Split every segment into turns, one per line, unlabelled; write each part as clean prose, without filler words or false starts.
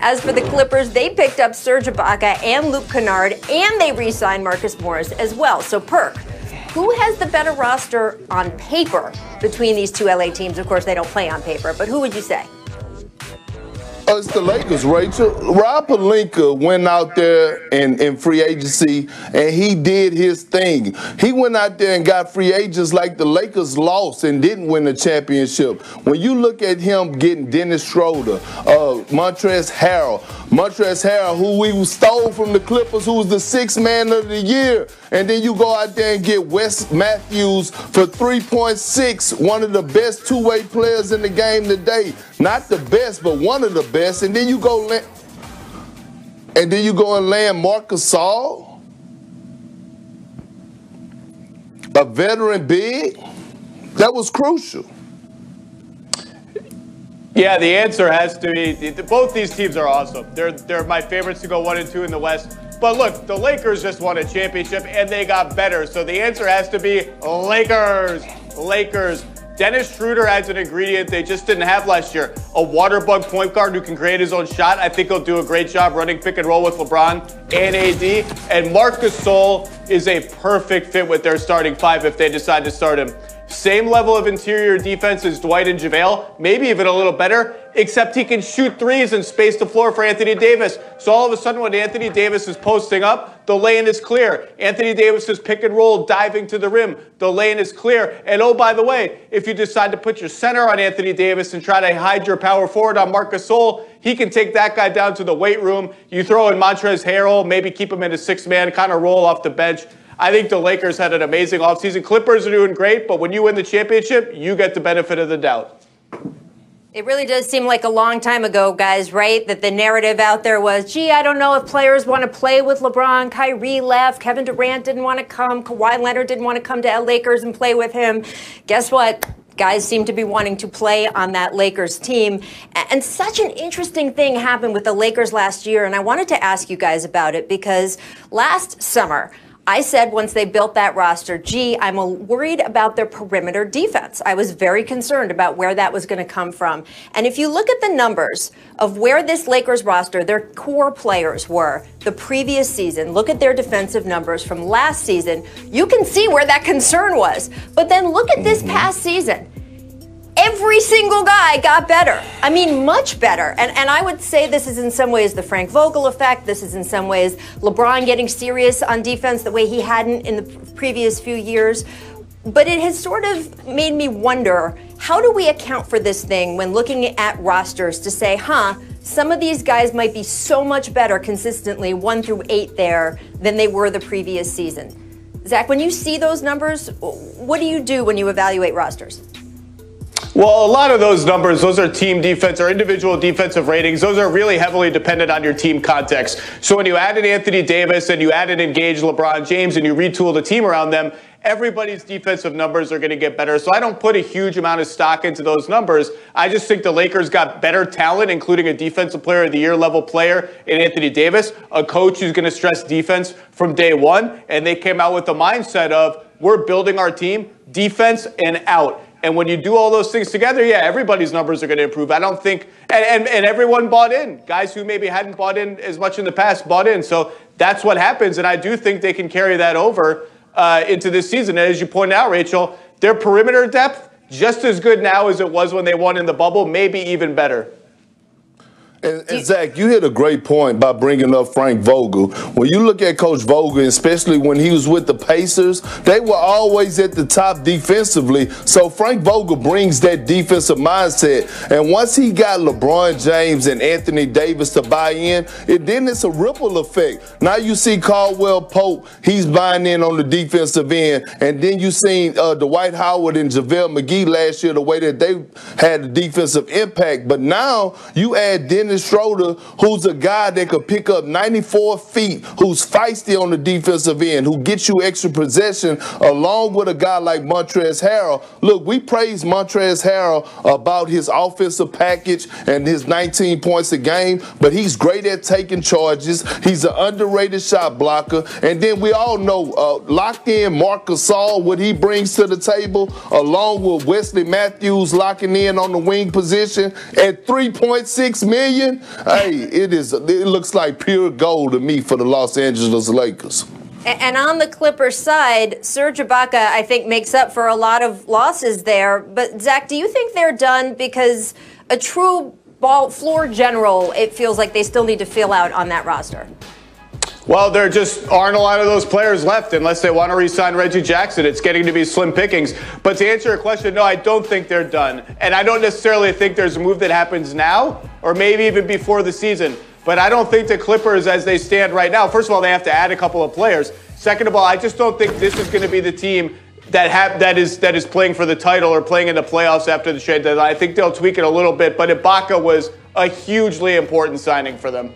As for the Clippers, they picked up Serge Ibaka and Luke Kennard, and they re-signed Marcus Morris as well. So, Perk, who has the better roster on paper between these two LA teams? Of course, they don't play on paper, but who would you say?
It's the Lakers, Rachel. Rob Pelinka went out there in free agency, and he did his thing. He went out there and got free agents like the Lakers lost and didn't win the championship. When you look at him getting Dennis Schroeder, Montrezl Harrell, who we stole from the Clippers, who was the sixth man of the year, and then you go out there and get Wes Matthews for 3.6, one of the best two-way players in the game today. Not the best, but one of the best. And then you go and land Marc Gasol, a veteran big. That was crucial.
Yeah, the answer has to be both these teams are awesome. They're my favorites to go 1 and 2 in the West. But look, the Lakers just won a championship and they got better. So the answer has to be Lakers. Lakers. Dennis Schroeder adds an ingredient they just didn't have last year. A water bug point guard who can create his own shot. I think he'll do a great job running pick and roll with LeBron and AD. And Marc Gasol is a perfect fit with their starting five if they decide to start him. Same level of interior defense as Dwight and JaVale, maybe even a little better, except he can shoot threes and space the floor for Anthony Davis. So all of a sudden when Anthony Davis is posting up, the lane is clear. Anthony Davis is pick and roll, diving to the rim. The lane is clear. And oh, by the way, if you decide to put your center on Anthony Davis and try to hide your power forward on Marc Gasol, he can take that guy down to the weight room. You throw in Montrezl Harrell, maybe keep him in a six-man, kind of roll off the bench. I think the Lakers had an amazing offseason. Clippers are doing great, but when you win the championship, you get the benefit of the doubt.
It really does seem like a long time ago, guys, right? That the narrative out there was, gee, I don't know if players want to play with LeBron. Kyrie left. Kevin Durant didn't want to come. Kawhi Leonard didn't want to come to Lakers and play with him. Guess what? Guys seem to be wanting to play on that Lakers team. And such an interesting thing happened with the Lakers last year, and I wanted to ask you guys about it because last summer, I said once they built that roster, gee, I'm worried about their perimeter defense. I was very concerned about where that was going to come from. And if you look at the numbers of where this Lakers roster, their core players were the previous season, look at their defensive numbers from last season, you can see where that concern was. But then look at this past season. Every single guy got better. I mean, much better. And I would say this is in some ways the Frank Vogel effect. This is in some ways LeBron getting serious on defense the way he hadn't in the previous few years. But it has sort of made me wonder, how do we account for this thing when looking at rosters to say, some of these guys might be so much better consistently 1 through 8 there than they were the previous season. Zach, when you see those numbers, what do you do when you evaluate rosters?
Well, a lot of those numbers, those are team defense or individual defensive ratings. Those are really heavily dependent on your team context. So when you add in Anthony Davis and you add in engaged LeBron James and you retool the team around them, everybody's defensive numbers are going to get better. So I don't put a huge amount of stock into those numbers. I just think the Lakers got better talent, including a defensive player of the year level player in Anthony Davis, a coach who's going to stress defense from day one. And they came out with the mindset of, we're building our team defense and out. And when you do all those things together, yeah, everybody's numbers are going to improve. I don't think, and everyone bought in. Guys who maybe hadn't bought in as much in the past bought in. So that's what happens. And I do think they can carry that over into this season. And as you pointed out, Rachel, their perimeter depth, just as good now as it was when they won in the bubble, maybe even better.
And Zach, you hit a great point by bringing up Frank Vogel. When you look at Coach Vogel, especially when he was with the Pacers, they were always at the top defensively. So Frank Vogel brings that defensive mindset. And once he got LeBron James and Anthony Davis to buy in, then it's a ripple effect. Now you see Caldwell Pope, he's buying in on the defensive end. And then you seen Dwight Howard and JaVale McGee last year, the way that they had the defensive impact. But now you add Dennis Schroeder, who's a guy that could pick up 94 feet, who's feisty on the defensive end, who gets you extra possession, along with a guy like Montrezl Harrell. Look, we praise Montrezl Harrell about his offensive package and his 19 points a game, but he's great at taking charges. He's an underrated shot blocker. And then we all know locked in Marc Gasol, what he brings to the table, along with Wesley Matthews locking in on the wing position at $3.6 million. million, hey, it looks like pure gold to me for the Los Angeles Lakers.
And on the Clippers side, Serge Ibaka, I think, makes up for a lot of losses there. But, Zach, do you think they're done? Because a true ball floor general, it feels like they still need to fill out on that roster.
Well, there just aren't a lot of those players left unless they want to re-sign Reggie Jackson. It's getting to be slim pickings. But to answer your question, no, I don't think they're done. And I don't necessarily think there's a move that happens now or maybe even before the season. But I don't think the Clippers, as they stand right now, first of all, they have to add a couple of players. Second of all, I just don't think this is going to be the team that is playing for the title or playing in the playoffs after the trade deadline. I think they'll tweak it a little bit. But Ibaka was a hugely important signing for them.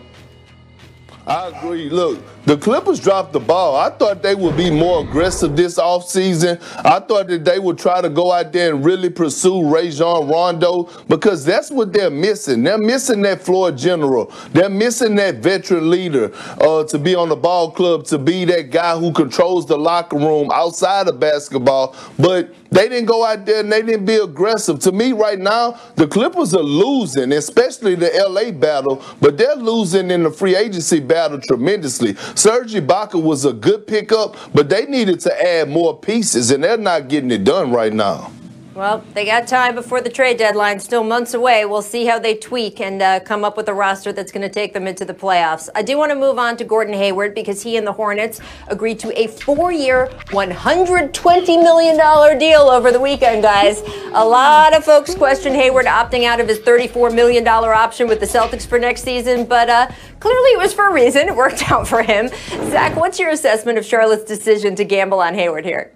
I agree. Look, the Clippers dropped the ball. I thought they would be more aggressive this offseason. I thought that they would try to go out there and really pursue Rajon Rondo because that's what they're missing. They're missing that floor general. They're missing that veteran leader to be on the ball club, to be that guy who controls the locker room outside of basketball. But they didn't go out there and they didn't be aggressive. To me right now, the Clippers are losing, especially the L.A. battle, but they're losing in the free agency battle tremendously. Serge Ibaka was a good pickup, but they needed to add more pieces, and they're not getting it done right now.
Well, they got time before the trade deadline, still months away. We'll see how they tweak and come up with a roster that's going to take them into the playoffs. I do want to move on to Gordon Hayward because he and the Hornets agreed to a 4-year, $120 million deal over the weekend, guys. A lot of folks question Hayward opting out of his $34 million option with the Celtics for next season, but clearly it was for a reason. It worked out for him. Zach, what's your assessment of Charlotte's decision to gamble on Hayward here?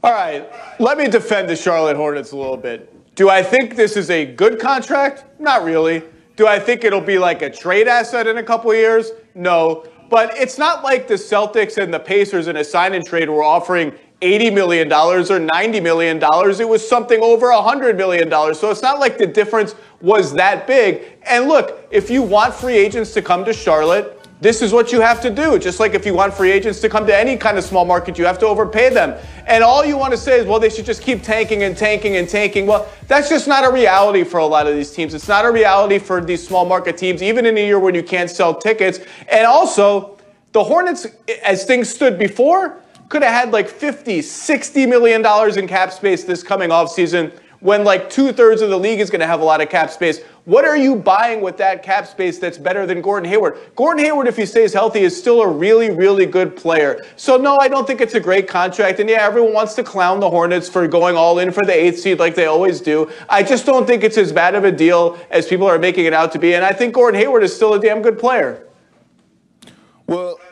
All right, let me defend the Charlotte Hornets a little bit. Do I think this is a good contract? Not really. Do I think it'll be like a trade asset in a couple of years? No. But it's not like the Celtics and the Pacers in a sign-and trade were offering $80 million or $90 million. It was something over $100 million. So it's not like the difference was that big. And look, if you want free agents to come to Charlotte, this is what you have to do. Just like if you want free agents to come to any kind of small market, you have to overpay them. And all you want to say is, well, they should just keep tanking and tanking and tanking. Well, that's just not a reality for a lot of these teams. It's not a reality for these small market teams, even in a year when you can't sell tickets. And also, the Hornets, as things stood before, could have had like $50, $60 million in cap space this coming offseason, when like 2/3 of the league is going to have a lot of cap space. What are you buying with that cap space that's better than Gordon Hayward? Gordon Hayward, if he stays healthy, is still a really, really good player. So no, I don't think it's a great contract. And yeah, everyone wants to clown the Hornets for going all in for the 8th seed like they always do. I just don't think it's as bad of a deal as people are making it out to be. And I think Gordon Hayward is still a damn good player.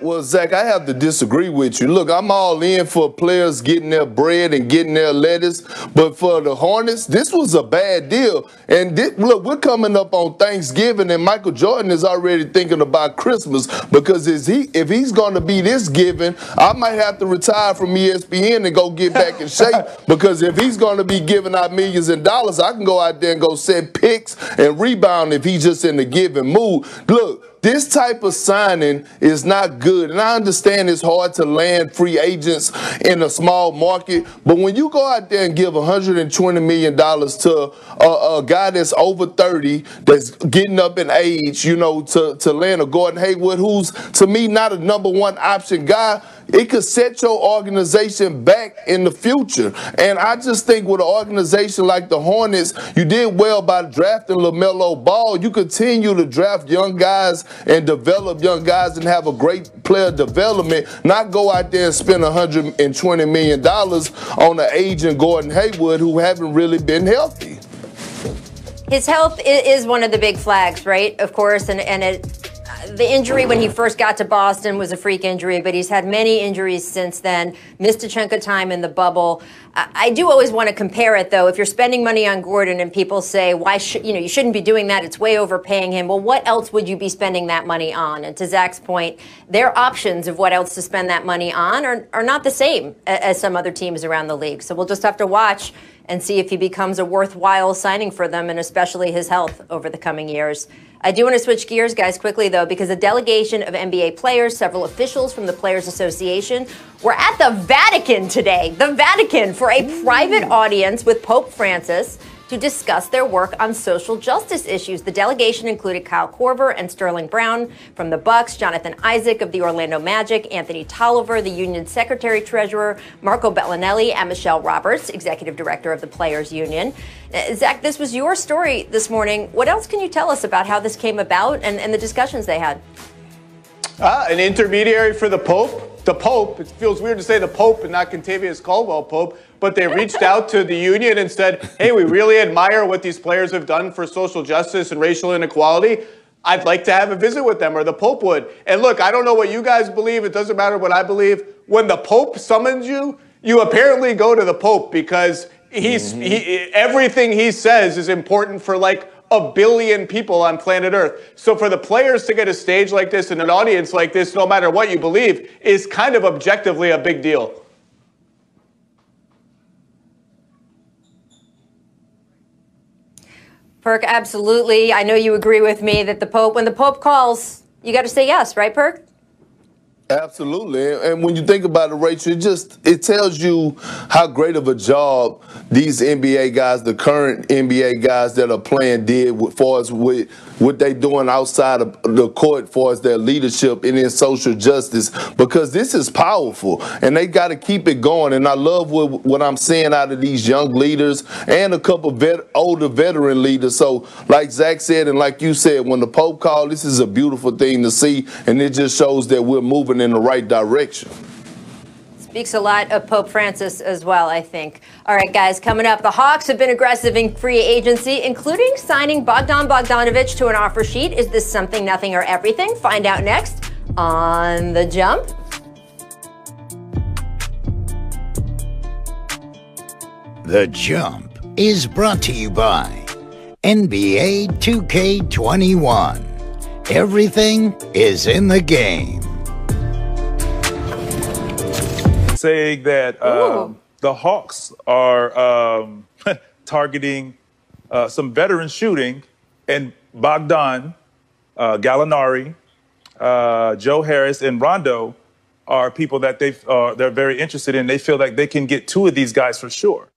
Well, Zach, I have to disagree with you. Look, I'm all in for players getting their bread and getting their lettuce, but for the Hornets, this was a bad deal. And look, we're coming up on Thanksgiving, and Michael Jordan is already thinking about Christmas because if he's going to be this giving, I might have to retire from ESPN and go get back in shape because if he's going to be giving out millions of dollars, I can go out there and go set picks and rebound if he's just in the giving mood. Look, this type of signing is not good. And I understand it's hard to land free agents in a small market. But when you go out there and give $120 million to a guy that's over 30, that's getting up in age, you know, to land a Gordon Hayward, who's, to me, not a number one option guy, it could set your organization back in the future. And I just think with an organization like the Hornets, you did well by drafting LaMelo Ball. You continue to draft young guys and develop young guys and have a great player development, not go out there and spend $120 million on an aging Gordon Hayward who haven't really been healthy.
His health is one of the big flags, right? Of course, and the injury when he first got to Boston was a freak injury, but he's had many injuries since then, missed a chunk of time in the bubble. I do always want to compare it, though. If you're spending money on Gordon and people say, why should you shouldn't be doing that, it's way overpaying him. Well, what else would you be spending that money on? And to Zach's point, their options of what else to spend that money on are not the same as some other teams around the league. So we'll just have to watch and see if he becomes a worthwhile signing for them, and especially his health over the coming years. I do want to switch gears, guys, quickly, though, because a delegation of NBA players, several officials from the Players Association, were at the Vatican today. The Vatican for a private audience with Pope Francis to discuss their work on social justice issues. The delegation included Kyle Korver and Sterling Brown from the Bucks, Jonathan Isaac of the Orlando Magic, Anthony Tolliver, the Union Secretary-Treasurer, Marco Bellinelli, and Michelle Roberts, Executive Director of the Players Union. Zach, this was your story this morning. What else can you tell us about how this came about and the discussions they had?
An intermediary for the Pope. The Pope, it feels weird to say the Pope and not Contavious Caldwell Pope, but they reached out to the union and said, hey, we really admire what these players have done for social justice and racial inequality. I'd like to have a visit with them, or the Pope would. And look, I don't know what you guys believe. It doesn't matter what I believe. When the Pope summons you, you apparently go to the Pope because everything he says is important for like 1 billion people on planet Earth. So for the players to get a stage like this and an audience like this, no matter what you believe, is kind of objectively a big deal.
Perk, absolutely. I know you agree with me that when the Pope calls, you got to say yes, right, Perk?
Absolutely. And when you think about it, Rachel, it tells you how great of a job these NBA guys, the current NBA guys that are playing, did as far as with what they doing outside of the court as far as their leadership and in social justice, because this is powerful and they got to keep it going. And I love what I'm seeing out of these young leaders and a couple older veteran leaders. So like Zach said, and like you said, when the Pope called, this is a beautiful thing to see. And it just shows that we're moving in the right direction.
Speaks a lot of Pope Francis as well, I think. All right, guys, coming up, the Hawks have been aggressive in free agency, including signing Bogdan Bogdanovic to an offer sheet. Is this something, nothing, or everything? Find out next on The Jump.
The Jump is brought to you by NBA 2K21. Everything is in the game.
Saying that the Hawks are targeting some veteran shooting, and Bogdan, Gallinari, Joe Harris, and Rondo are people that they're very interested in. They feel like they can get 2 of these guys for sure.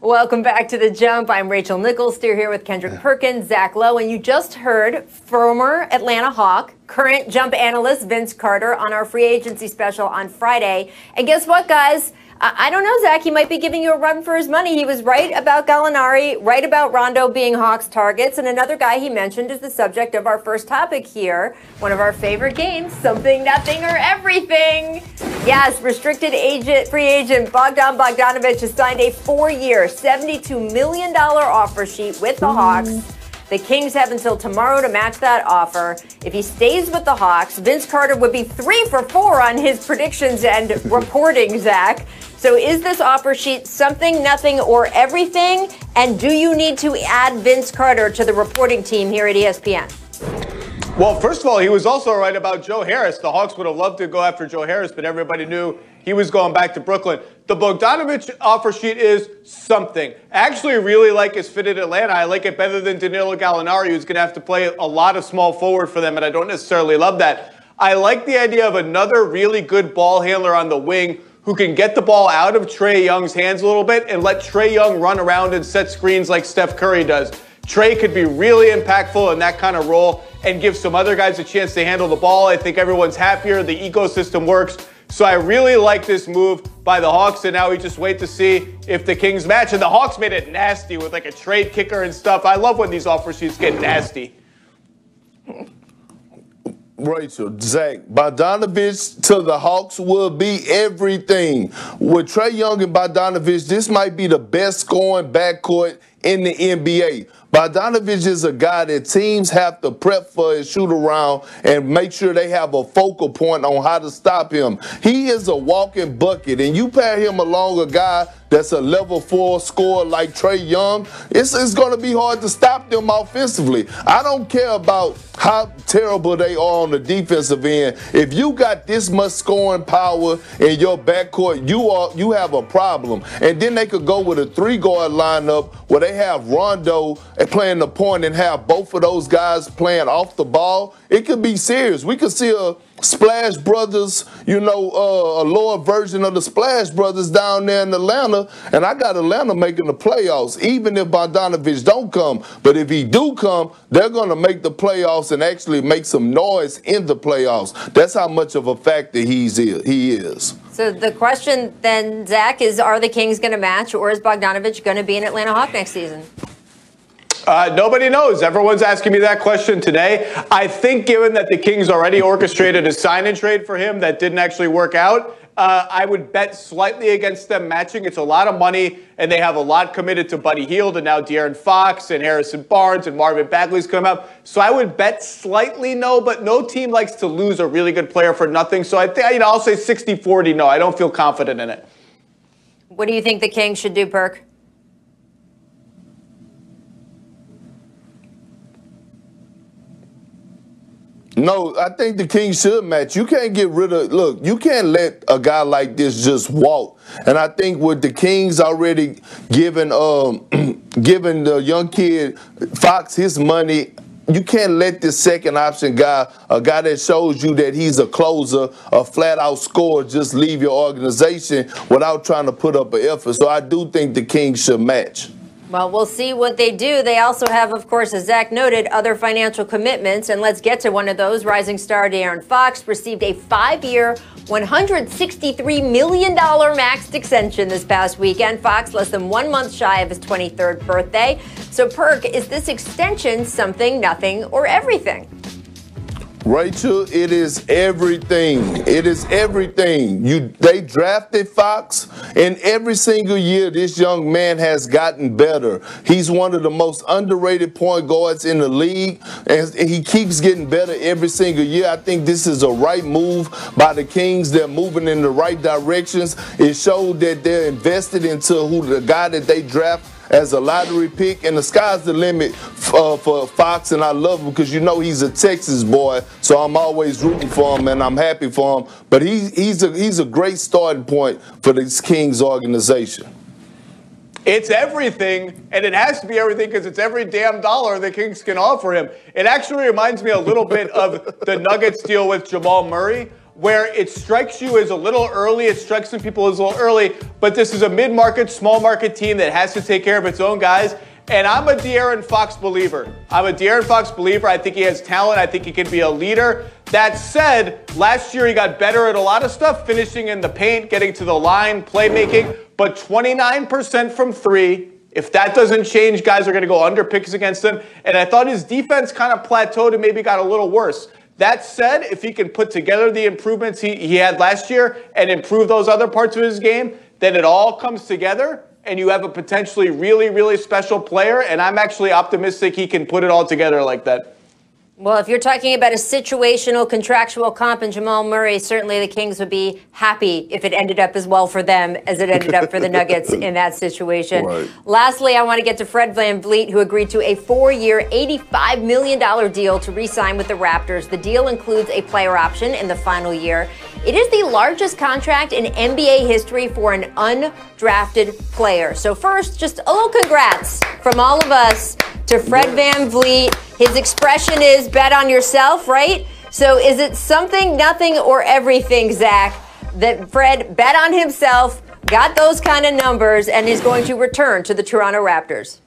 Welcome back to The Jump. I'm Rachel Nichols, still here with Kendrick Perkins, Zach Lowe, and you just heard former Atlanta Hawk, current Jump analyst Vince Carter on our free agency special on Friday. And guess what, guys? I don't know, Zach. He might be giving you a run for his money. He was right about Gallinari, right about Rondo being Hawks targets. And another guy he mentioned is the subject of our first topic here, one of our favorite games, Something, Nothing, or Everything. Yes, free agent Bogdan Bogdanovic has signed a 4-year, $72 million offer sheet with the Hawks. The Kings have until tomorrow to match that offer. If he stays with the Hawks, Vince Carter would be 3 for 4 on his predictions and reporting, Zach. So is this offer sheet something, nothing, or everything? And do you need to add Vince Carter to the reporting team here at ESPN?
Well, first of all, he was also right about Joe Harris. The Hawks would have loved to go after Joe Harris, but everybody knew he was going back to Brooklyn. The Bogdanovic offer sheet is something. I actually really like his fit at Atlanta. I like it better than Danilo Gallinari, who's going to have to play a lot of small forward for them, and I don't necessarily love that. I like the idea of another really good ball handler on the wing who can get the ball out of Trae Young's hands a little bit and let Trae Young run around and set screens like Steph Curry does. Trae could be really impactful in that kind of role and give some other guys a chance to handle the ball. I think everyone's happier. The ecosystem works. So I really like this move by the Hawks, and now we just wait to see if the Kings match. And the Hawks made it nasty with like a trade kicker and stuff. I love when these offer sheets get nasty.
Rachel, Zach, Bogdanovic to the Hawks will be everything. With Trae Young and Bogdanovic, this might be the best scoring backcourt in the NBA. Bogdanovic is a guy that teams have to prep for and shoot around and make sure they have a focal point on how to stop him. He is a walking bucket, and you pair him along a guy that's a level 4 scorer like Trae Young, it's going to be hard to stop them offensively. I don't care about how terrible they are on the defensive end. If you got this much scoring power in your backcourt, you have a problem. And then they could go with a 3-guard lineup where they have Rondo playing the point and have both of those guys playing off the ball. It could be serious. We could see a Splash Brothers, a lower version of the Splash Brothers down there in Atlanta Atlanta, and I got Atlanta making the playoffs, even if Bogdanovich don't come. But if he do come, they're going to make the playoffs and actually make some noise in the playoffs. That's how much of a factor he is.
So the question then, Zach, is are the Kings going to match, or is Bogdanovich going to be an Atlanta Hawk next season?
Nobody knows. Everyone's asking me that question today. I think given that the Kings already orchestrated a sign-and trade for him that didn't actually work out, I would bet slightly against them matching. It's a lot of money, and they have a lot committed to Buddy Hield and now De'Aaron Fox and Harrison Barnes and Marvin Bagley's come up. So I would bet slightly no, but no team likes to lose a really good player for nothing. So I think, I'll say 60-40 no. I don't feel confident in it.
What do you think the Kings should do, Perk?
No, I think the Kings should match. You can't get rid of, look, you can't let a guy like this just walk. And I think with the Kings already giving giving the young kid Fox his money, you can't let this second option guy, a guy that shows you that he's a closer, a flat-out scorer, just leave your organization without trying to put up an effort. So I do think the Kings should match.
Well, we'll see what they do. They also have, of course, as Zach noted, other financial commitments. And let's get to one of those. Rising star De'Aaron Fox received a 5-year, $163 million maxed extension this past weekend. Fox less than 1 month shy of his 23rd birthday. So, Perk, is this extension something, nothing, or everything?
Rachel, it is everything. It is everything. They drafted Fox, and every single year this young man has gotten better. He's one of the most underrated point guards in the league, and he keeps getting better every single year. I think this is a right move by the Kings. They're moving in the right directions. It showed that they're invested into the guy that they draft as a lottery pick, and the sky's the limit for Fox, and I love him because you know he's a Texas boy, so I'm always rooting for him, and I'm happy for him. But he's a great starting point for this Kings organization.
It's everything, and it has to be everything because it's every damn dollar the Kings can offer him. It actually reminds me a little bit of the Nuggets deal with Jamal Murray, where it strikes you as a little early, it strikes some people as a little early, but this is a mid-market, small-market team that has to take care of its own guys, and I'm a De'Aaron Fox believer. I think he has talent. I think he can be a leader. That said, last year he got better at a lot of stuff, finishing in the paint, getting to the line, playmaking, but 29% from three. If that doesn't change, guys are going to go under picks against him, and I thought his defense kind of plateaued and maybe got a little worse. That said, if he can put together the improvements he had last year and improve those other parts of his game, then it all comes together and you have a potentially really, really special player. And I'm actually optimistic he can put it all together like that.
Well, if you're talking about a situational contractual comp in Jamal Murray, certainly the Kings would be happy if it ended up as well for them as it ended up for the Nuggets in that situation. Right. Lastly, I want to get to Fred VanVleet, who agreed to a 4-year, $85 million deal to re-sign with the Raptors. The deal includes a player option in the final year. It is the largest contract in NBA history for an undrafted player. So first, just a little congrats from all of us to Fred VanVleet. His expression is bet on yourself, right? So is it something, nothing, or everything, Zach, that Fred bet on himself, got those kind of numbers, and is going to return to the Toronto Raptors?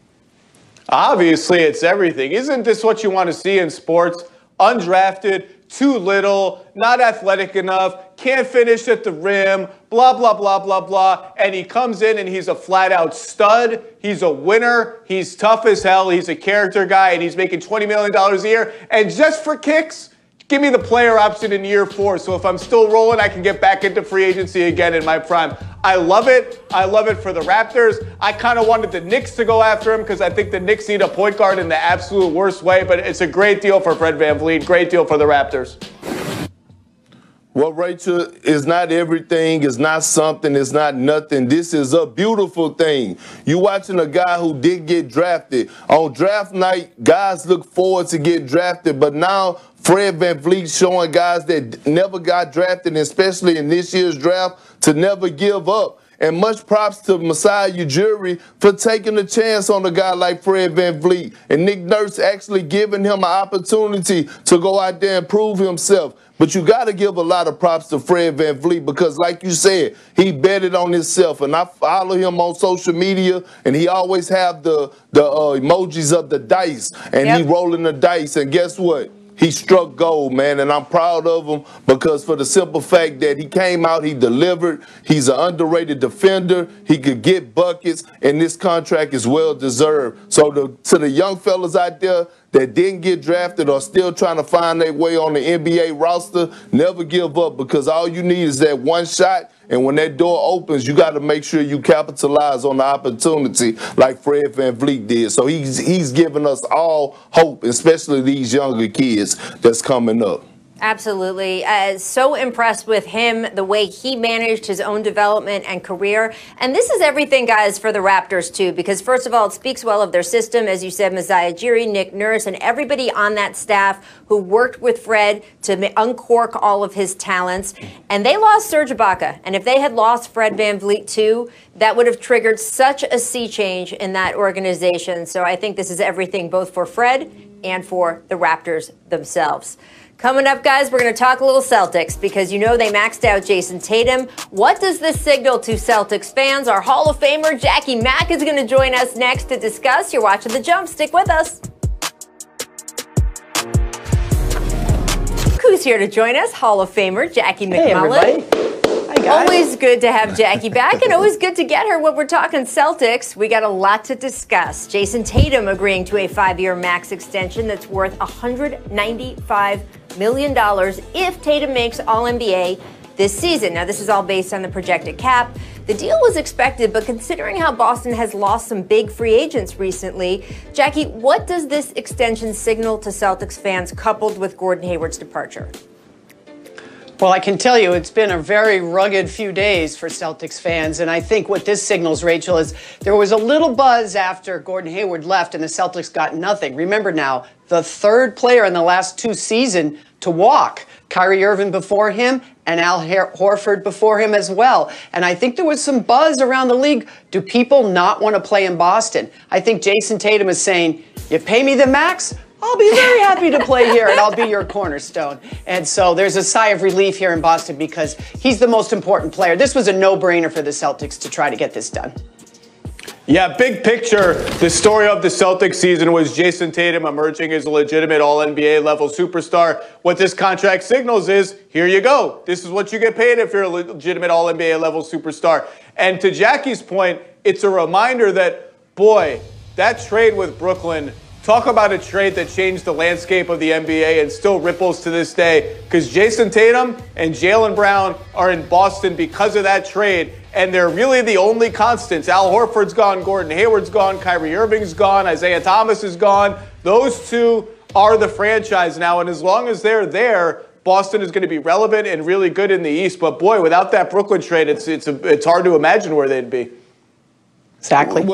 Obviously, it's everything. Isn't this what you want to see in sports? Undrafted, too little, not athletic enough, can't finish at the rim, blah, blah, blah, blah, blah. And he comes in and he's a flat-out stud. He's a winner. He's tough as hell. He's a character guy, and he's making $20 million a year. And just for kicks, give me the player option in year 4. So if I'm still rolling, I can get back into free agency again in my prime. I love it. I love it for the Raptors. I kind of wanted the Knicks to go after him because I think the Knicks need a point guard in the absolute worst way. But it's a great deal for Fred VanVleet. Great deal for the Raptors.
Well, Rachel, it's not everything, it's not something, it's not nothing. This is a beautiful thing. You're watching a guy who did get drafted. On draft night, guys look forward to get drafted, but now Fred VanVleet showing guys that never got drafted, especially in this year's draft, to never give up. And much props to Masai Ujiri for taking a chance on a guy like Fred VanVleet. And Nick Nurse actually giving him an opportunity to go out there and prove himself. But you got to give a lot of props to Fred VanVleet because, like you said, he betted on himself. And I follow him on social media, and he always have the emojis of the dice, and he rolling the dice. And guess what? He struck gold, man, and I'm proud of him because for the simple fact that he came out, he delivered. He's an underrated defender. He could get buckets, and this contract is well-deserved. So to the young fellas out there that didn't get drafted or still trying to find their way on the NBA roster, never give up because all you need is that one shot. And when that door opens, you got to make sure you capitalize on the opportunity like Fred VanVleet did. So he's giving us all hope, especially these younger kids that's coming up.
Absolutely. So impressed with him, the way he managed his own development and career. And this is everything, guys, for the Raptors, too, because, first of all, it speaks well of their system. As you said, Masai Ujiri, Nick Nurse, and everybody on that staff who worked with Fred to uncork all of his talents. And they lost Serge Ibaka. And if they had lost Fred VanVleet, too, that would have triggered such a sea change in that organization. So I think this is everything both for Fred and for the Raptors themselves. Coming up, guys, we're going to talk a little Celtics because you know they maxed out Jason Tatum. What does this signal to Celtics fans? Our Hall of Famer, Jackie Mack, is going to join us next to discuss. You're watching The Jump. Stick with us. Who's here to join us? Hall of Famer, Jackie McMullen.
Hey, everybody. Hi, guys.
Always good to have Jackie back and always good to get her when we're talking Celtics. We got a lot to discuss. Jason Tatum agreeing to a 5-year max extension that's worth $195 million if Tatum makes All-NBA this season. Now, this is all based on the projected cap. The deal was expected, but considering how Boston has lost some big free agents recently, Jackie, what does this extension signal to Celtics fans coupled with Gordon Hayward's departure?
Well, I can tell you it's been a very rugged few days for Celtics fans, and I think what this signals, Rachel, is there was a little buzz after Gordon Hayward left and the Celtics got nothing. Remember now, the third player in the last 2 seasons to walk. Kyrie Irving before him and Al Horford before him as well. And I think there was some buzz around the league. Do people not want to play in Boston? I think Jason Tatum is saying, you pay me the max? I'll be very happy to play here, and I'll be your cornerstone. And so there's a sigh of relief here in Boston because he's the most important player. This was a no-brainer for the Celtics to try to get this done.
Yeah, big picture, the story of the Celtics season was Jason Tatum emerging as a legitimate All-NBA level superstar. What this contract signals is, here you go. This is what you get paid if you're a legitimate All-NBA level superstar. And to Jackie's point, it's a reminder that, boy, that trade with Brooklyn, talk about a trade that changed the landscape of the NBA and still ripples to this day, because Jason Tatum and Jaylen Brown are in Boston because of that trade, and they're really the only constants. Al Horford's gone, Gordon Hayward's gone, Kyrie Irving's gone, Isaiah Thomas is gone. Those two are the franchise now, and as long as they're there, Boston is going to be relevant and really good in the East. But boy, without that Brooklyn trade, it's hard to imagine where they'd be.
Exactly.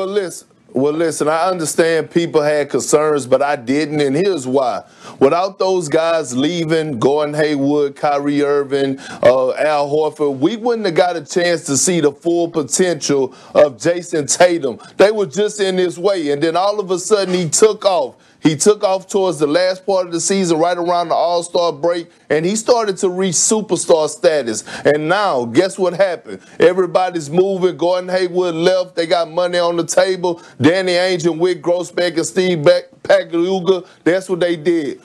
Well, listen, I understand people had concerns, but I didn't, and here's why. Without those guys leaving, Gordon Hayward, Kyrie Irving, Al Horford, we wouldn't have got a chance to see the full potential of Jason Tatum. They were just in his way, and then all of a sudden he took off. He took off towards the last part of the season, right around the All-Star break, and he started to reach superstar status. And now, guess what happened? Everybody's moving. Gordon Hayward left. They got money on the table. Danny Ainge and Wick Grossbeck and Steve Pagliuca, that's what they did.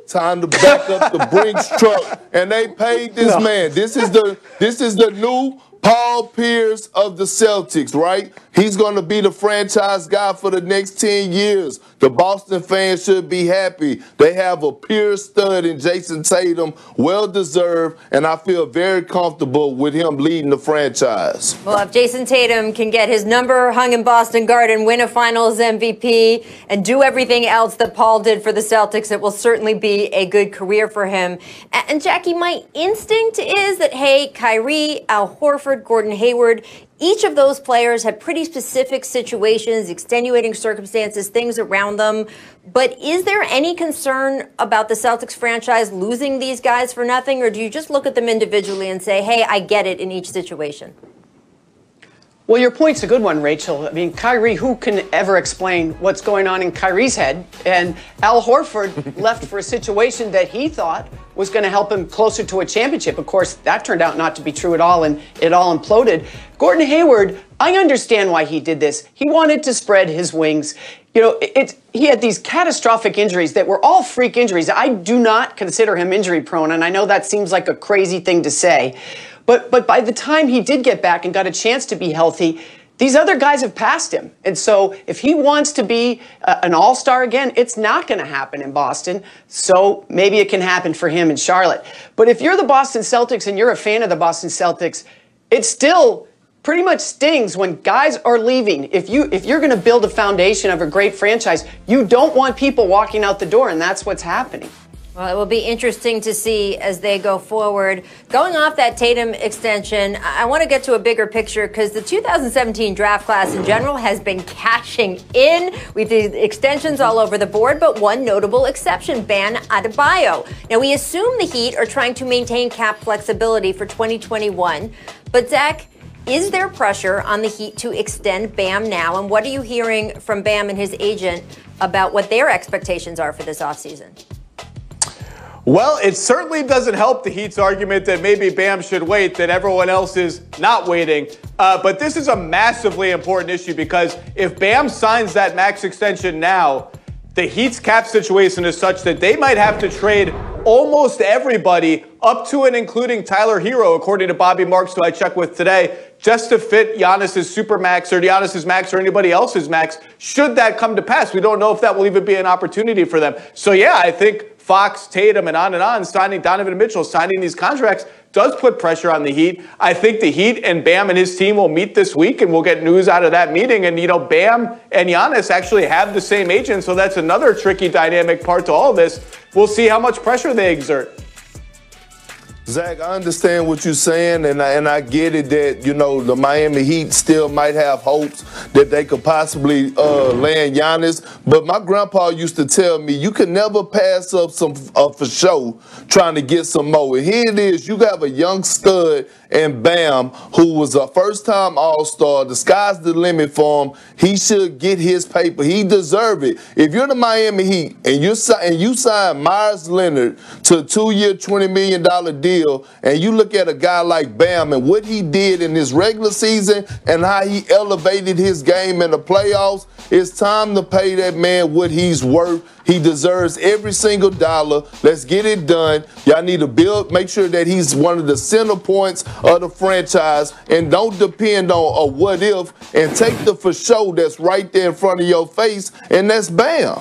Time to back up the Brinks truck, and they paid this man. This is the new Paul Pierce of the Celtics, right? He's going to be the franchise guy for the next 10 years. The Boston fans should be happy. They have a pure stud in Jason Tatum, well-deserved, and I feel very comfortable with him leading the franchise.
Well, if Jason Tatum can get his number hung in Boston Garden, win a Finals MVP, and do everything else that Paul did for the Celtics, it will certainly be a good career for him. And Jackie, my instinct is that, hey, Kyrie, Al Horford, Horford, Gordon Hayward. Each of those players have pretty specific situations, extenuating circumstances, things around them. But is there any concern about the Celtics franchise losing these guys for nothing, or do you just look at them individually and say, hey, I get it in each situation?
Well, your point's a good one, Rachel. I mean, Kyrie, who can ever explain what's going on in Kyrie's head? And Al Horford left for a situation that he thought was going to help him closer to a championship. Of course, that turned out not to be true at all, and it all imploded. Gordon Hayward, I understand why he did this. He wanted to spread his wings. You know, he had these catastrophic injuries that were all freak injuries. I do not consider him injury prone, and I know that seems like a crazy thing to say. But by the time he did get back and got a chance to be healthy, these other guys have passed him. And so if he wants to be an all-star again, it's not going to happen in Boston. So maybe it can happen for him in Charlotte. But if you're the Boston Celtics and you're a fan of the Boston Celtics, it still pretty much stings when guys are leaving. If you're going to build a foundation of a great franchise, you don't want people walking out the door, and that's what's happening.
Well, it will be interesting to see as they go forward. Going off that Tatum extension, I want to get to a bigger picture because the 2017 draft class in general has been cashing in. We've seen extensions all over the board, but one notable exception, Bam Adebayo. Now, we assume the Heat are trying to maintain cap flexibility for 2021, but Zach, is there pressure on the Heat to extend Bam now? And what are you hearing from Bam and his agent about what their expectations are for this offseason?
Well, it certainly doesn't help the Heat's argument that maybe Bam should wait, that everyone else is not waiting. But this is a massively important issue because if Bam signs that max extension now, the Heat's cap situation is such that they might have to trade almost everybody up to and including Tyler Hero, according to Bobby Marks, who I checked with today, just to fit Giannis's supermax or Giannis's max or anybody else's max. Should that come to pass, we don't know if that will even be an opportunity for them. So yeah, I think Fox, Tatum, and on, signing Donovan Mitchell, signing these contracts does put pressure on the Heat. I think the Heat and Bam and his team will meet this week, and we'll get news out of that meeting. And, you know, Bam and Giannis actually have the same agent, so that's another tricky dynamic part to all of this. We'll see how much pressure they exert.
Zach, I understand what you're saying, and I get it that, you know, the Miami Heat still might have hopes that they could possibly land Giannis. But my grandpa used to tell me you can never pass up some for show trying to get some more. And here it is, you have a young stud and Bam, who was a first-time All-Star. The sky's the limit for him. He should get his paper. He deserves it. If you're the Miami Heat and you sign Myers Leonard to a 2-year, $20 million deal, and you look at a guy like Bam and what he did in his regular season and how he elevated his game in the playoffs, it's time to pay that man what he's worth. He deserves every single dollar. Let's get it done. Y'all need to make sure that he's one of the center points of the franchise, and don't depend on a what if, and take the for sure that's right there in front of your face, and that's Bam.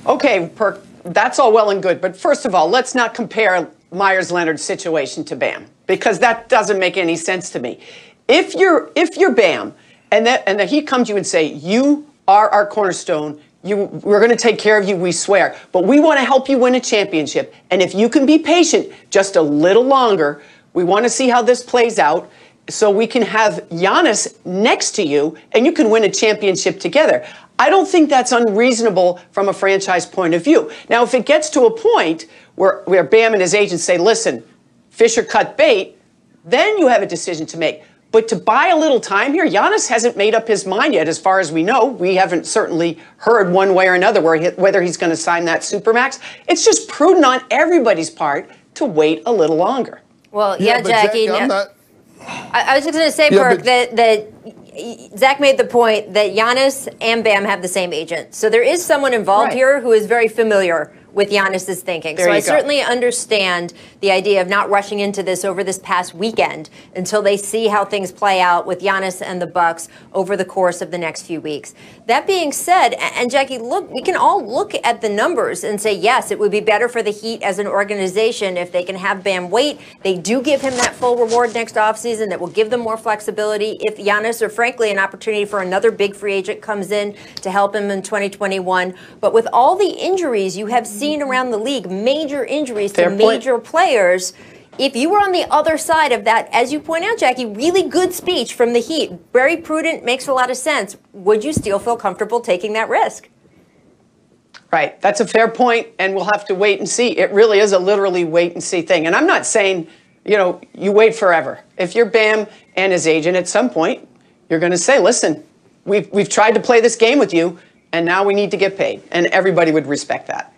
Okay, Perk, that's all well and good, but first of all, let's not compare Myers Leonard's situation to Bam, because that doesn't make any sense to me. If you're Bam, and the Heat come to you and say, you are our cornerstone, we're going to take care of you, we swear. But we want to help you win a championship. And if you can be patient just a little longer, we want to see how this plays out so we can have Giannis next to you and you can win a championship together. I don't think that's unreasonable from a franchise point of view. Now, if it gets to a point where Bam and his agents say, listen, fish or cut bait, then you have a decision to make. But to buy a little time here, Giannis hasn't made up his mind yet, as far as we know. We haven't certainly heard one way or another whether he's going to sign that Supermax. It's just prudent on everybody's part to wait a little longer.
Well, yeah, Jackie. I was just going to say, Perk, that Zach made the point that Giannis and Bam have the same agent. So there is someone involved here who is very familiar with Giannis's thinking. So I certainly understand the idea of not rushing into this over this past weekend until they see how things play out with Giannis and the Bucks over the course of the next few weeks. That being said, and Jackie, look, we can all look at the numbers and say, yes, it would be better for the Heat as an organization if they can have Bam wait. They do give him that full reward next offseason that will give them more flexibility. If Giannis, or frankly, an opportunity for another big free agent comes in to help him in 2021. But with all the injuries you have seen around the league, major injuries to major players, if you were on the other side of that, as you point out, Jackie, really good speech from the Heat, very prudent, makes a lot of sense, would you still feel comfortable taking that risk?
Right. That's a fair point, and we'll have to wait and see. It really is a literally wait and see thing. And I'm not saying, you wait forever. If you're Bam and his agent, at some point, you're going to say, listen, we've tried to play this game with you, and now we need to get paid. And everybody would respect that.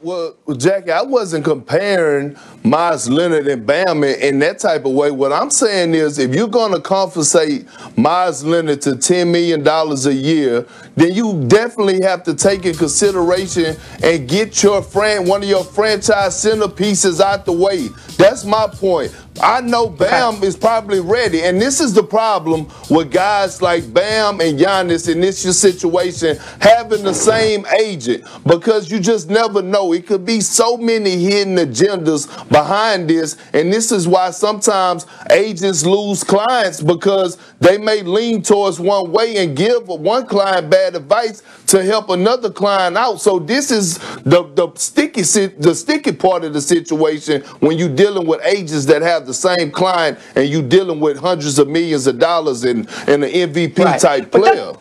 Well, Jackie, I wasn't comparing Myles Leonard and Bam in that type of way. What I'm saying is, if you're going to compensate Myles Leonard to $10 million a year, then you definitely have to take in consideration and get one of your franchise centerpieces out the way. That's my point. I know Bam is probably ready, and this is the problem with guys like Bam and Giannis in this situation having the same agent, because you just never know. It could be so many hidden agendas behind this, and this is why sometimes agents lose clients, because they may lean towards one way and give one client bad advice to help another client out. So this is the sticky part of the situation when you're dealing with agents that have the same client and you dealing with hundreds of millions of dollars in an MVP type player.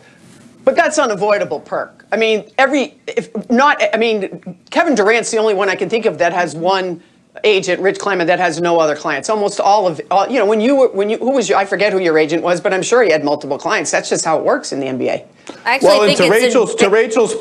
But that's unavoidable, Perk. I mean, Kevin Durant's the only one I can think of that has one agent, Rich Kleiman, that has no other clients. Almost all of, I forget who your agent was, but I'm sure he had multiple clients. That's just how it works in the NBA.
To Rachel's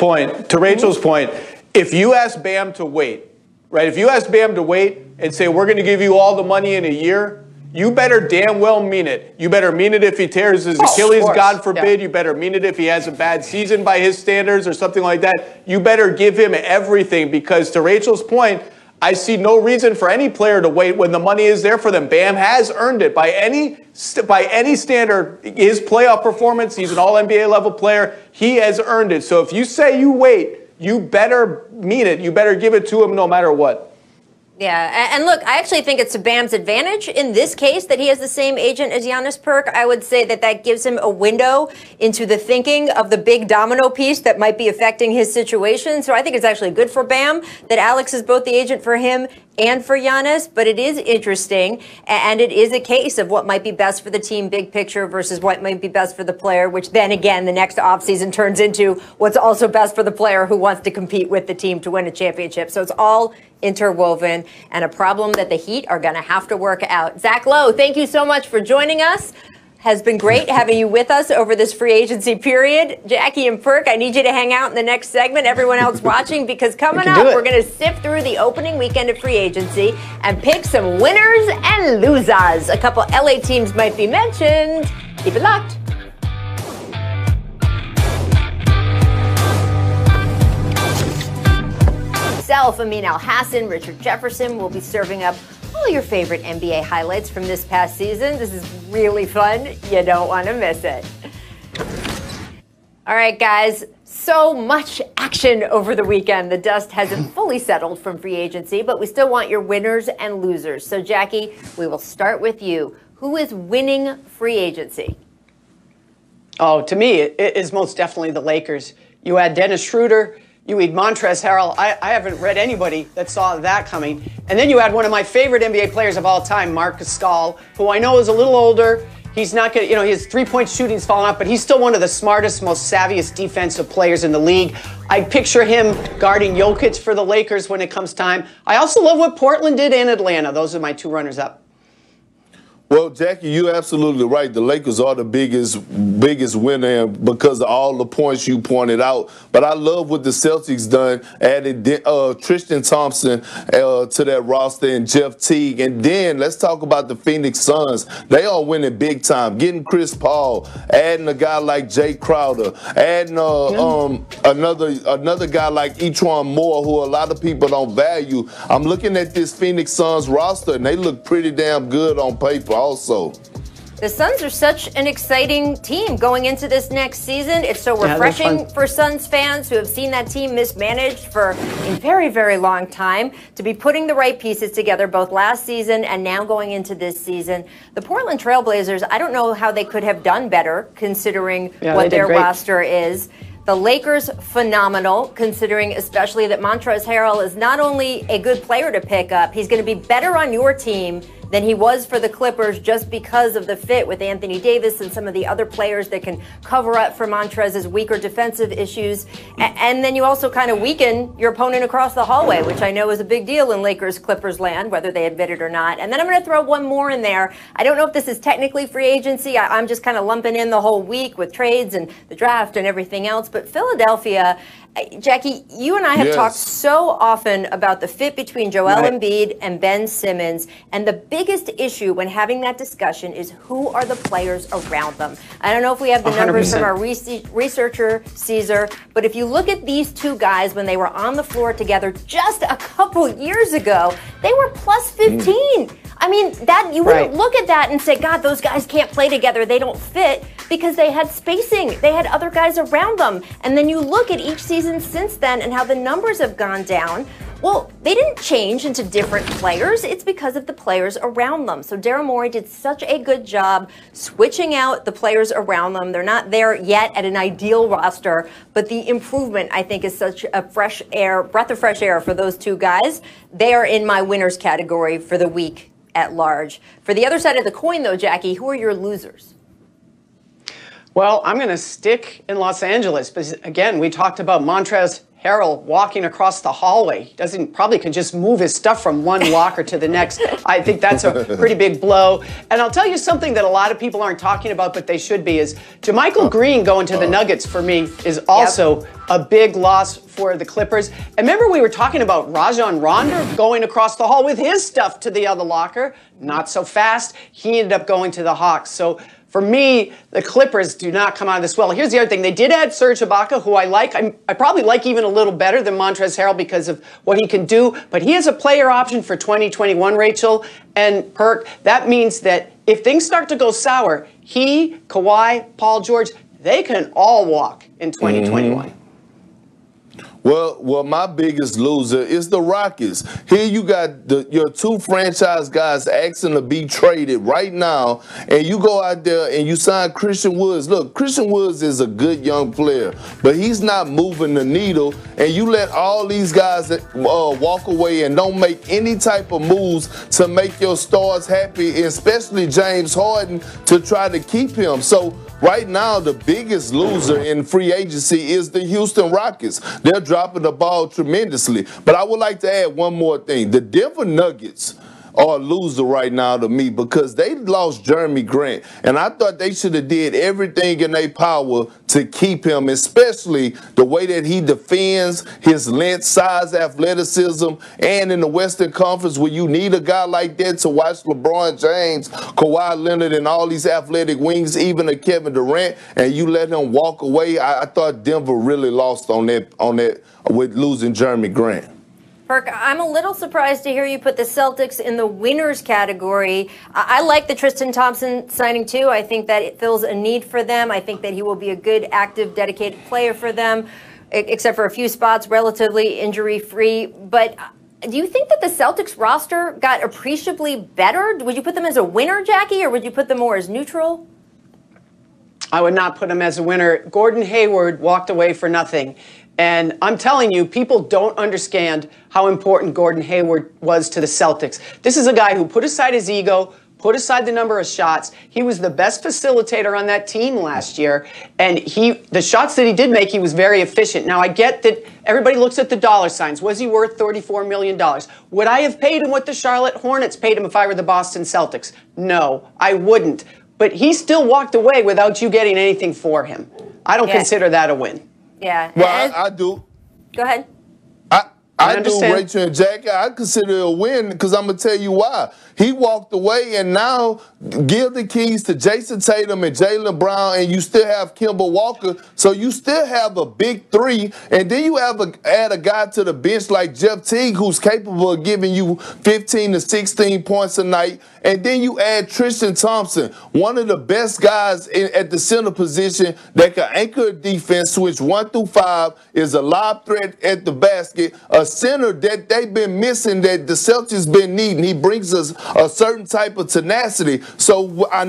point, if you ask Bam to wait, right? If you ask Bam to wait and say, we're going to give you all the money in a year, you better damn well mean it. You better mean it if he tears his Achilles, God forbid. Yeah. You better mean it if he has a bad season by his standards or something like that. You better give him everything, because to Rachel's point, I see no reason for any player to wait when the money is there for them. Bam has earned it by any standard. His playoff performance, he's an all-NBA level player. He has earned it. So if you say you wait, you better mean it. You better give it to him no matter what.
Yeah, and look, I actually think it's to Bam's advantage in this case that he has the same agent as Giannis, Perk. I would say that gives him a window into the thinking of the big domino piece that might be affecting his situation. So I think it's actually good for Bam that Alex is both the agent for him and for Giannis, but it is interesting, and it is a case of what might be best for the team, big picture, versus what might be best for the player, which then again, the next offseason turns into what's also best for the player who wants to compete with the team to win a championship. So it's all interwoven, and a problem that the Heat are going to have to work out. Zach Lowe, thank you so much for joining us. Has been great having you with us over this free agency period. Jackie and Perk, I need you to hang out in the next segment, everyone else watching, because coming up, we're going to sift through the opening weekend of free agency and pick some winners and losers. A couple LA teams might be mentioned. Keep it locked. Myself, Amin Al-Hassan, Richard Jefferson will be serving up all your favorite NBA highlights from this past season. This is really fun. You don't want to miss it. All right, guys. So much action over the weekend. The dust hasn't fully settled from free agency, but we still want your winners and losers. So, Jackie, we will start with you. Who is winning free agency?
Oh, to me, it is most definitely the Lakers. You had Dennis Schroeder. You had Montrezl Harrell. I haven't read anybody that saw that coming. And then you had one of my favorite NBA players of all time, Marc Gasol, who I know is a little older. He's not going to, his three-point shooting's fallen off, but he's still one of the smartest, most savviest defensive players in the league. I picture him guarding Jokic for the Lakers when it comes time. I also love what Portland did in Atlanta. Those are my two runners-up.
Well, Jackie, you're absolutely right. The Lakers are the biggest winner because of all the points you pointed out. But I love what the Celtics done, added Tristan Thompson to that roster and Jeff Teague. And then let's talk about the Phoenix Suns. They are winning big time, getting Chris Paul, adding a guy like Jay Crowder, adding another guy like Etwan Moore, who a lot of people don't value. I'm looking at this Phoenix Suns roster, and they look pretty damn good on paper. Also,
the Suns are such an exciting team going into this next season. It's so refreshing for Suns fans who have seen that team mismanaged for a very, very long time to be putting the right pieces together both last season and now going into this season. The Portland Trailblazers, I don't know how they could have done better considering what their roster is. The Lakers, phenomenal, considering especially that Montrezl Harrell is not only a good player to pick up, he's going to be better on your team than he was for the Clippers just because of the fit with Anthony Davis and some of the other players that can cover up for Montrez's weaker defensive issues. And then you also kind of weaken your opponent across the hallway, which I know is a big deal in Lakers-Clippers land, whether they admit it or not. And then I'm going to throw one more in there. I don't know if this is technically free agency. I'm just kind of lumping in the whole week with trades and the draft and everything else. But Philadelphia, Jackie, you and I have talked so often about the fit between Joel Embiid and Ben Simmons, and the biggest issue when having that discussion is who are the players around them. I don't know if we have the numbers 100%. From our researcher, Caesar, but if you look at these two guys when they were on the floor together just a couple years ago, they were plus 15. I mean, that you wouldn't look at that and say, God, those guys can't play together. They don't fit, because they had spacing. They had other guys around them. And then you look at each season since then and how the numbers have gone down. Well, they didn't change into different players. It's because of the players around them. So Daryl Morey did such a good job switching out the players around them. They're not there yet at an ideal roster, but the improvement, I think, is such a breath of fresh air for those two guys. They are in my winners category for the week at large. For the other side of the coin, though, Jackie, who are your losers?
Well, I'm going to stick in Los Angeles, because again, we talked about Montrezl Harrell walking across the hallway. He probably could just move his stuff from one locker to the next. I think that's a pretty big blow. And I'll tell you something that a lot of people aren't talking about, but they should be, is JaMychal Green going to the Nuggets for me is also a big loss for the Clippers. And remember, we were talking about Rajon Rondo going across the hall with his stuff to the other locker. Not so fast. He ended up going to the Hawks. So for me, the Clippers do not come out of this well. Here's the other thing. They did add Serge Ibaka, who I like. I probably like even a little better than Montrezl Harrell because of what he can do. But he is a player option for 2021, Rachel and Perk. That means that if things start to go sour, he, Kawhi, Paul George, they can all walk in 2021.
Well, my biggest loser is the Rockets. Here you got your two franchise guys asking to be traded right now, and you go out there and you sign Christian Woods. Look, Christian Woods is a good young player, but he's not moving the needle, and you let all these guys walk away and don't make any type of moves to make your stars happy, especially James Harden, to try to keep him. So right now, the biggest loser in free agency is the Houston Rockets. They're dropping the ball tremendously. But I would like to add one more thing. The Denver Nuggets are a loser right now to me because they lost Jeremy Grant. And I thought they should have did everything in their power to keep him, especially the way that he defends, his length, size, athleticism, and in the Western Conference where you need a guy like that to watch LeBron James, Kawhi Leonard, and all these athletic wings, even a Kevin Durant, and you let him walk away. I thought Denver really lost on that with losing Jeremy Grant.
Perk, I'm a little surprised to hear you put the Celtics in the winners category. I like the Tristan Thompson signing too. I think that it fills a need for them. I think that he will be a good, active, dedicated player for them, except for a few spots, relatively injury-free. But do you think that the Celtics roster got appreciably better? Would you put them as a winner, Jackie, or would you put them more as neutral?
I would not put him as a winner. Gordon Hayward walked away for nothing. And I'm telling you, people don't understand how important Gordon Hayward was to the Celtics. This is a guy who put aside his ego, put aside the number of shots. He was the best facilitator on that team last year. And the shots that he did make, he was very efficient. Now, I get that everybody looks at the dollar signs. Was he worth $34 million? Would I have paid him what the Charlotte Hornets paid him if I were the Boston Celtics? No, I wouldn't. But he still walked away without you getting anything for him. I don't consider that a win.
Yeah.
Well, I do.
Go ahead.
I do, Rachel and Jackie. I consider it a win because I'm going to tell you why. He walked away, and now give the keys to Jason Tatum and Jaylen Brown, and you still have Kemba Walker. So you still have a big three, and then you add a guy to the bench like Jeff Teague, who's capable of giving you 15 to 16 points a night. And then you add Tristan Thompson, one of the best guys at the center position that can anchor a defense, switch 1 through 5, is a lob threat at the basket, a center that they've been missing that the Celtics been needing. He brings us a certain type of tenacity. So I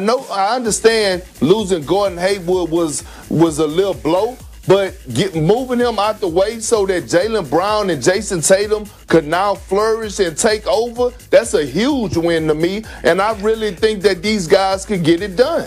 understand losing Gordon Hayward was a little blow, But moving him out the way so that Jaylen Brown and Jason Tatum could now flourish and take over, that's a huge win to me. And I really think that these guys could get it done.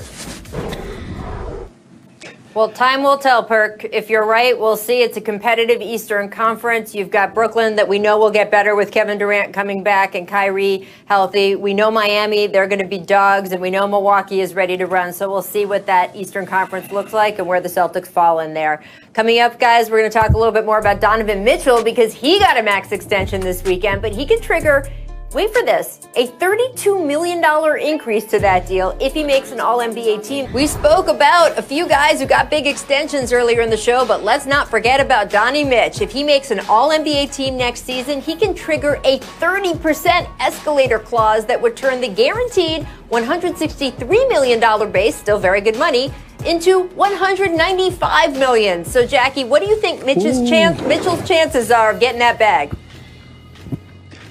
Well, time will tell, Perk. If you're right, we'll see. It's a competitive Eastern Conference. You've got Brooklyn that we know will get better with Kevin Durant coming back and Kyrie healthy. We know Miami, they're going to be dogs, and we know Milwaukee is ready to run. So we'll see what that Eastern Conference looks like and where the Celtics fall in there. Coming up, guys, we're going to talk a little bit more about Donovan Mitchell because he got a max extension this weekend, but he can trigger, wait for this, a $32 million increase to that deal if he makes an All-NBA team. We spoke about a few guys who got big extensions earlier in the show, but let's not forget about Donnie Mitch. If he makes an All-NBA team next season, he can trigger a 30% escalator clause that would turn the guaranteed $163 million base, still very good money, into $195 million. So, Jackie, what do you think Mitchell's chances are of getting that bag?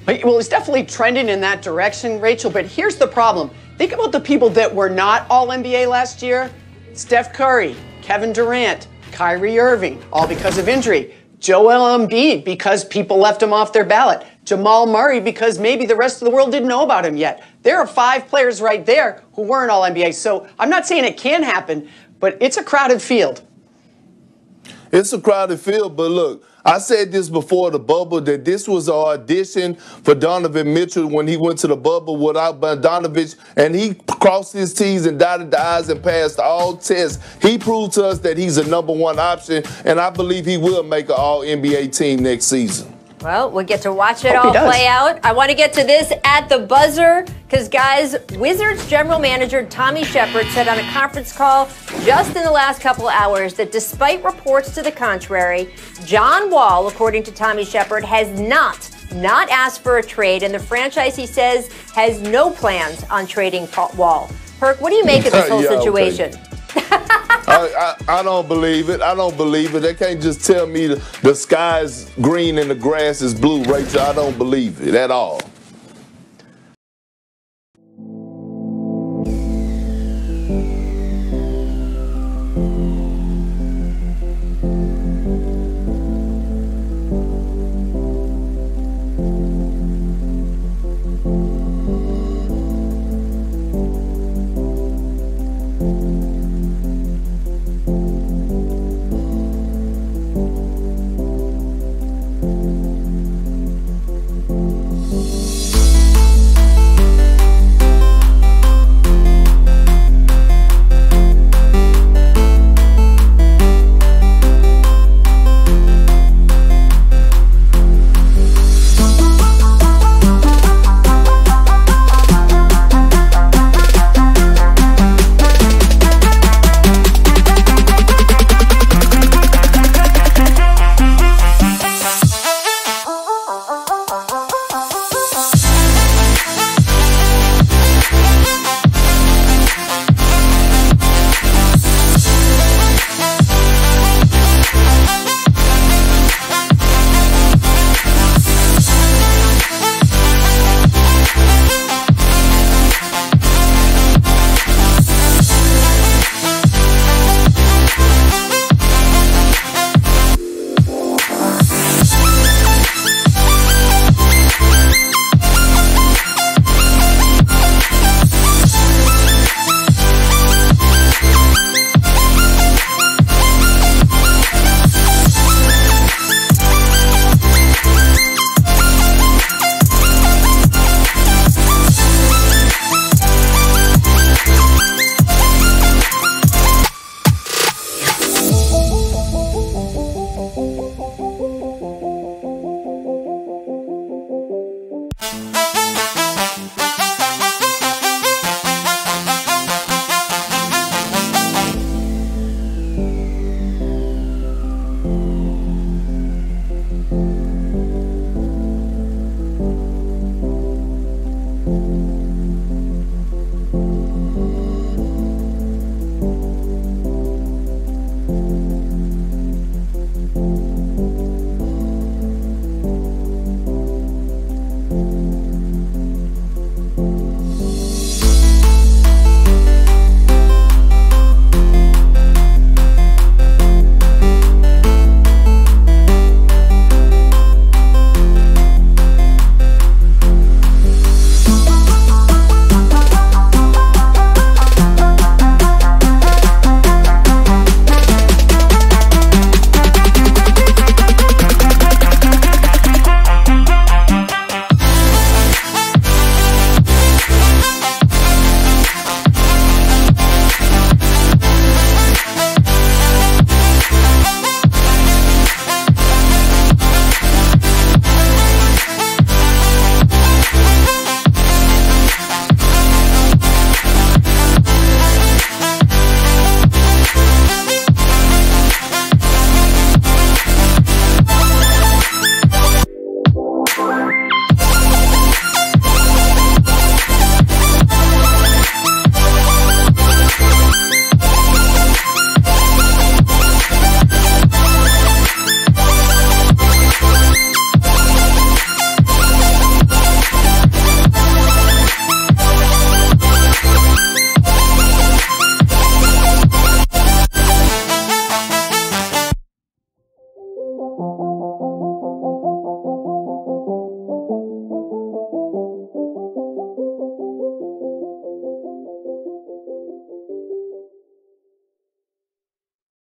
Well, it's definitely trending in that direction, Rachel, but here's the problem. Think about the people that were not All-NBA last year. Steph Curry, Kevin Durant, Kyrie Irving, all because of injury. Joel Embiid, because people left him off their ballot. Jamal Murray, because maybe the rest of the world didn't know about him yet. There are 5 players right there who weren't All-NBA. So I'm not saying it can happen, but it's a crowded field.
It's a crowded field, but look, I said this before the bubble, that this was an audition for Donovan Mitchell when he went to the bubble without Bogdanovich, and he crossed his T's and dotted the I's and passed all tests. He proved to us that he's a #1 option, and I believe he will make an All-NBA team next season.
Well, we'll get to watch it all play out. I want to get to this at the buzzer because, guys, Wizards general manager Tommy Shepard said on a conference call just in the last couple of hours that despite reports to the contrary, John Wall, according to Tommy Shepard, has not asked for a trade, and the franchise, he says, has no plans on trading Wall. Perk, what do you make of this whole situation?
I don't believe it. I don't believe it. They can't just tell me the sky's green and the grass is blue, Rachel. I don't believe it at all.